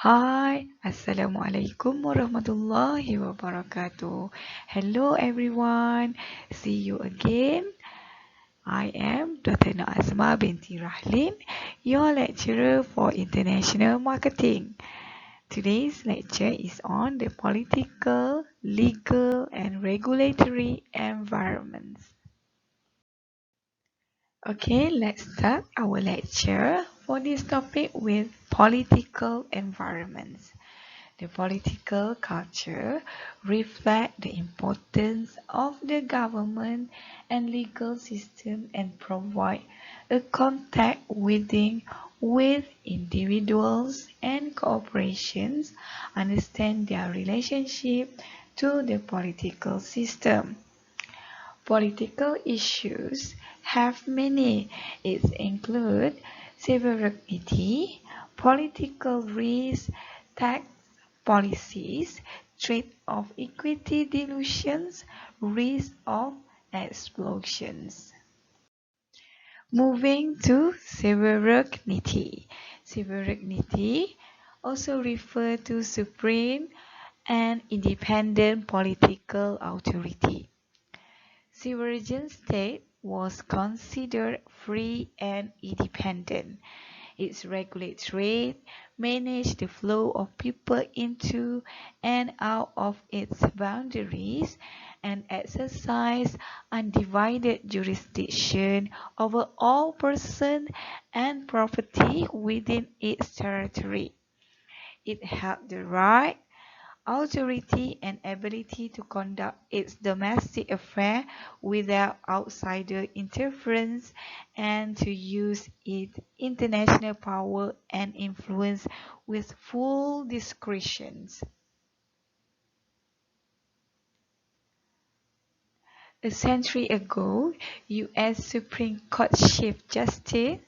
Hi, Assalamualaikum warahmatullahi wabarakatuh. Hello everyone, see you again. I am Dr. Nazma binti Rahlin, your lecturer for International Marketing. Today's lecture is on the political, legal and regulatory environments. Okay, let's start our lecture for this topic with political environments. The political culture reflects the importance of the government and legal system and provide a contact with individuals and corporations understand their relationship to the political system. Political issues have many. It include sovereignty, political risk, tax policies, threat of equity dilutions, risk of explosions. Moving to sovereignty. Sovereignty also refers to supreme and independent political authority. Sovereign state was considered free and independent. It regulates trade, manages the flow of people into and out of its boundaries, and exercises undivided jurisdiction over all persons and property within its territory. It held the right, authority and ability to conduct its domestic affairs without outsider interference and to use its international power and influence with full discretion. A century ago, U.S. Supreme Court Chief Justice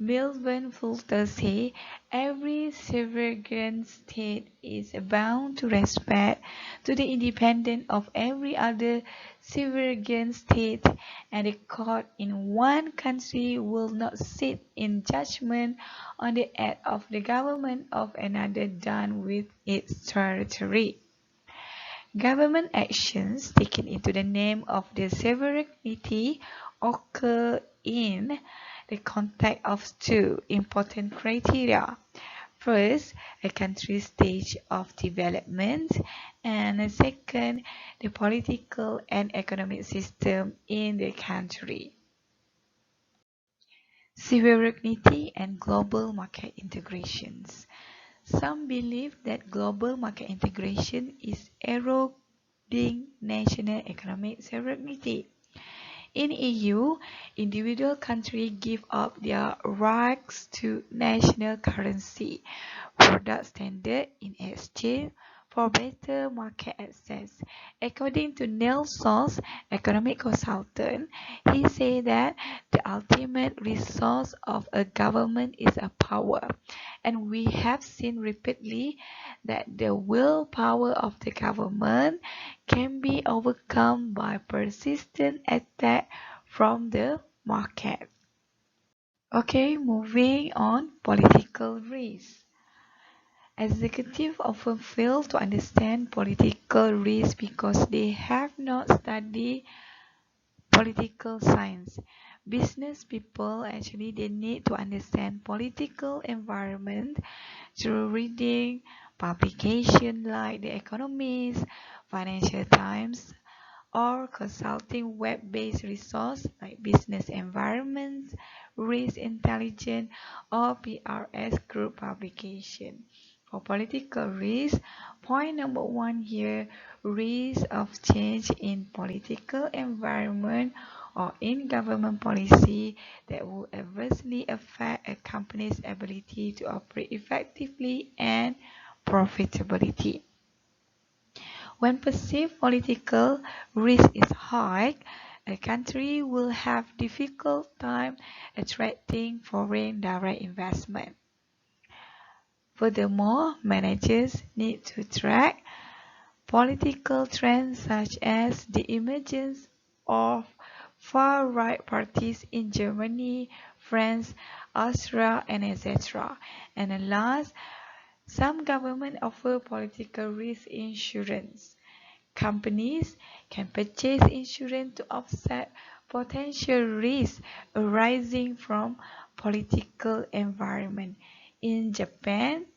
Milburn Fulton said every sovereign state is bound to respect to the independence of every other sovereign state, and a court in one country will not sit in judgment on the act of the government of another done with its territory. Government actions taken into the name of the sovereignty occur in the context of two important criteria. First, a country's stage of development, and second, the political and economic system in the country. Sovereignty and global market integrations. Some believe that global market integration is eroding national economic sovereignty. In EU, individual countries give up their rights to national currency, product standard in exchange for better market access. According to Neil Soss, economic consultant, he said that the ultimate resource of a government is a power, and we have seen repeatedly that the willpower of the government can be overcome by persistent attack from the market. Okay, moving on, political risk. Executives often fail to understand political risk because they have not studied political science. Business people actually they need to understand political environment through reading publications like The Economist, Financial Times, or consulting web-based resources like Business Environments, Risk Intelligence, or PRS Group publication. For political risk, point number one here, risk of change in political environment or in government policy that will adversely affect a company's ability to operate effectively and profitability. When perceived political risk is high, a country will have difficult time attracting foreign direct investment. Furthermore, managers need to track political trends such as the emergence of far-right parties in Germany, France, Austria, and etc. And last, Some governments offer political risk insurance. Companies can purchase insurance to offset potential risks arising from political environment. In Japan,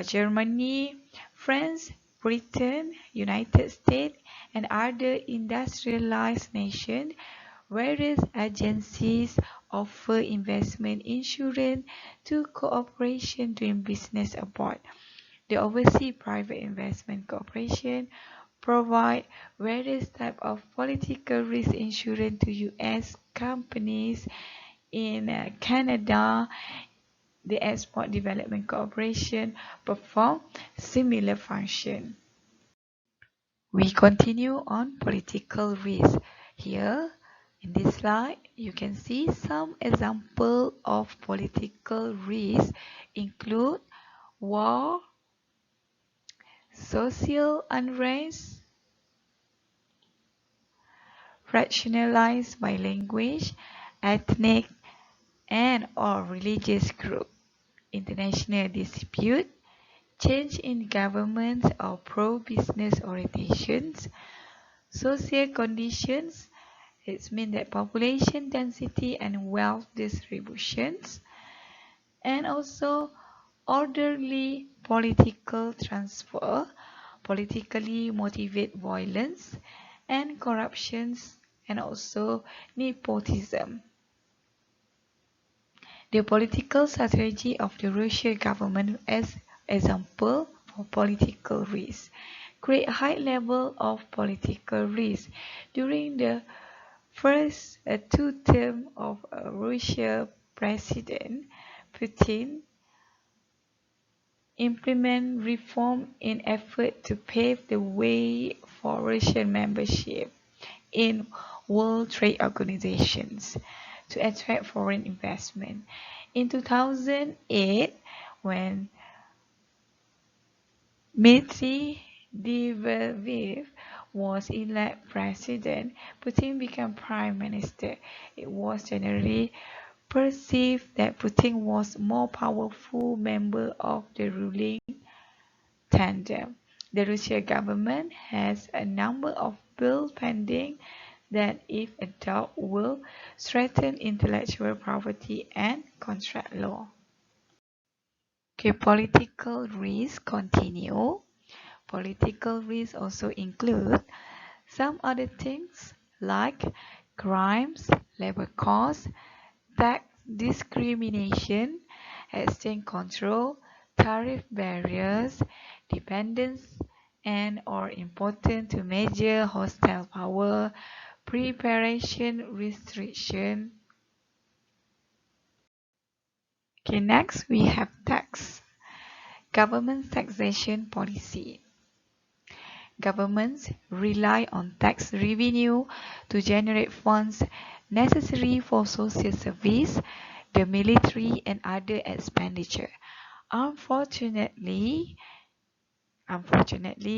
Germany, France, Britain, United States, and other industrialized nations, various agencies offer investment insurance to corporations doing business abroad. The Overseas Private Investment Corporation provide various types of political risk insurance to U.S. companies. In Canada, the Export Development Corporation perform similar function. We continue on political risk. Here, in this slide, you can see some examples of political risk include war, social unrest, fractionalized by language, ethnic and/or religious group, international dispute, change in government or pro-business orientations, social conditions, it means that population density and wealth distributions, and also orderly political transfer, politically motivated violence, and corruptions, and also nepotism. The political strategy of the Russian government as example for political risk. Create high level of political risk. During the first two terms of Russian President Putin, implement reform in effort to pave the way for Russian membership in World Trade Organizations to attract foreign investment. In 2008, when Dmitry Medvedev was elected president, Putin became prime minister. It was generally perceived that Putin was more powerful member of the ruling tandem. The Russian government has a number of bills pending that, if adopted, will strengthen intellectual property and contract law. Okay, political risks continue. Political risks also include some other things like crimes, labor costs, tax discrimination, exchange control, tariff barriers, dependence and/or important to major hostile power, preparation restriction. Okay, next we have tax. Government taxation policy. Governments rely on tax revenue to generate funds necessary for social service, the military, and other expenditure. Unfortunately,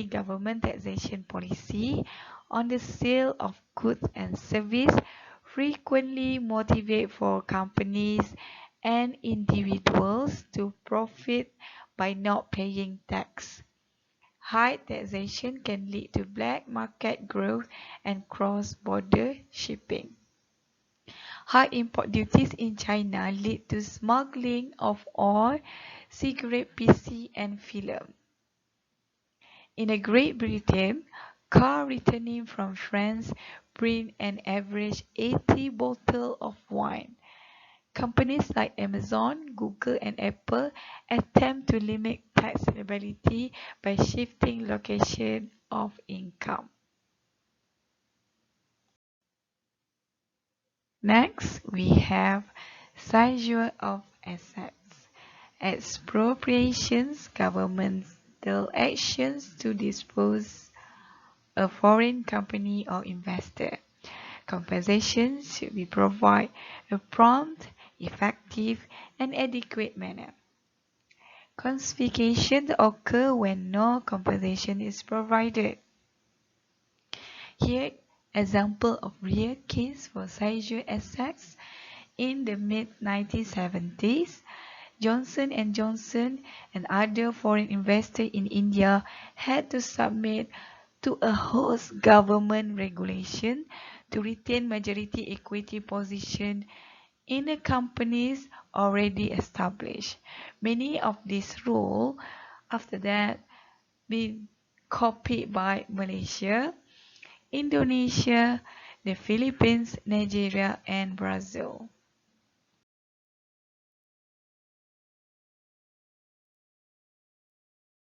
government taxation policy on the sale of goods and services frequently motivate for companies and individuals to profit by not paying tax. High taxation can lead to black market growth and cross-border shipping. High import duties in China lead to smuggling of oil, cigarette PC, and film. In Great Britain, cars returning from France bring an average 80 bottles of wine. Companies like Amazon, Google, and Apple attempt to limit tax liability by shifting location of income. Next, we have seizure of assets. Expropriations, governmental actions to dispose a foreign company or investor. Compensation should be provided in a prompt, effective, and adequate manner. Confiscation occurs when no compensation is provided. Here, example of real case for seizure assets. In the mid-1970s, Johnson & Johnson and other foreign investors in India had to submit to a host government regulation to retain majority equity position in the companies already established. Many of these rules after that been copied by Malaysia, Indonesia, the Philippines, Nigeria, and Brazil.